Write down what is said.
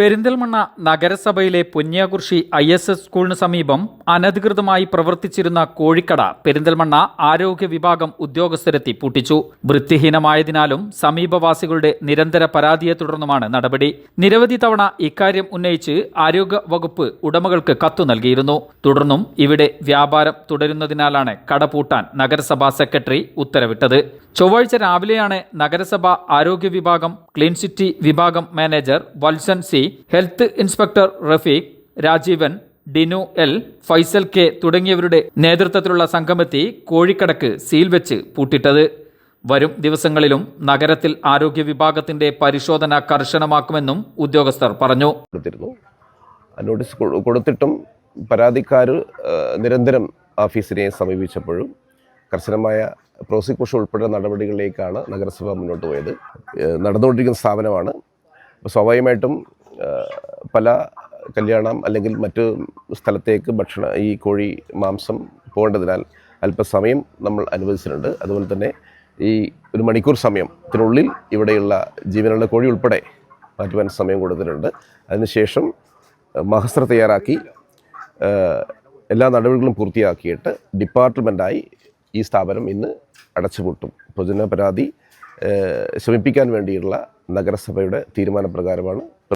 പെരിന്തൽമണ്ണ നഗരസഭയിലെ പൊന്നിയാകുർശി ISS സ്കൂളിന് സമീപം അനധികൃതമായി പ്രവർത്തിച്ചിരുന്ന കോഴിക്കട പെരിന്തൽമണ്ണ ആരോഗ്യ വിഭാഗം ഉദ്യോഗസ്ഥരെത്തി പൂട്ടിച്ചു. വൃത്തിഹീനമായതിനാലും സമീപവാസികളുടെ നിരന്തര പരാതിയെ തുടർന്നുമാണ് നടപടി. നിരവധി തവണ ഇക്കാര്യം ഉന്നയിച്ച് ആരോഗ്യ വകുപ്പ് ഉടമകൾക്ക് കത്തു നൽകിയിരുന്നു. തുടർന്നും ഇവിടെ വ്യാപാരം തുടരുന്നതിനാലാണ് കട പൂട്ടാൻ നഗരസഭാ സെക്രട്ടറി ഉത്തരവിട്ടത്. ചൊവ്വാഴ്ച രാവിലെയാണ് നഗരസഭ ആരോഗ്യ വിഭാഗം, ക്ലീൻ സിറ്റി വിഭാഗം manager Valsan C, health inspector Rafeeq, Rajeevan, Dinu L, Faisal K തുടങ്ങിയവരുടെ നേതൃത്വത്തിലുള്ള സംഘമെത്തി കോഴിക്കടക്ക് സീൽ വെച്ച് പൂട്ടിട്ടത്. വരും ദിവസങ്ങളിലും നഗരത്തിൽ ആരോഗ്യ വിഭാഗത്തിന്റെ പരിശോധന കർശനമാക്കുമെന്നും ഉദ്യോഗസ്ഥർ പറഞ്ഞു. നോട്ടീസ് കൊടുത്തിട്ടും പരാതിക്കാർ നിരന്തരം ഓഫീസിനെ സമീപിച്ചപ്പോഴും കർശനമായ പ്രോസിക്യൂഷൻ ഉൾപ്പെടെ നടപടികളിലേക്കാണ് നഗരസഭ മുന്നോട്ട് പോയത്. നടന്നുകൊണ്ടിരിക്കുന്ന സ്ഥാപനമാണ്. സ്വാഭാവികമായിട്ടും പല കല്യാണം അല്ലെങ്കിൽ മറ്റു സ്ഥലത്തേക്ക് ഈ കോഴി മാംസം പോകേണ്ടതിനാൽ അല്പസമയം നമ്മൾ അനുവദിച്ചിട്ടുണ്ട്. അതുപോലെ തന്നെ ഈ 1 മണിക്കൂർ സമയത്തിനുള്ളിൽ ഇവിടെയുള്ള ജീവനുള്ള കോഴി ഉൾപ്പെടെ മാറ്റുവാൻ സമയം കൊടുത്തിട്ടുണ്ട്. അതിനുശേഷം മഹസ്ത്ര തയ്യാറാക്കി എല്ലാ നടപടികളും പൂർത്തിയാക്കിയിട്ട് ഡിപ്പാർട്ട്മെൻറ്റായി ഈ സ്ഥാപനം ഇന്ന് അടച്ചുപൂട്ടും. പൊതുജന പരാതി ശമിപ്പിക്കാൻ വേണ്ടിയുള്ള നഗരസഭയുടെ തീരുമാനപ്രകാരമാണ്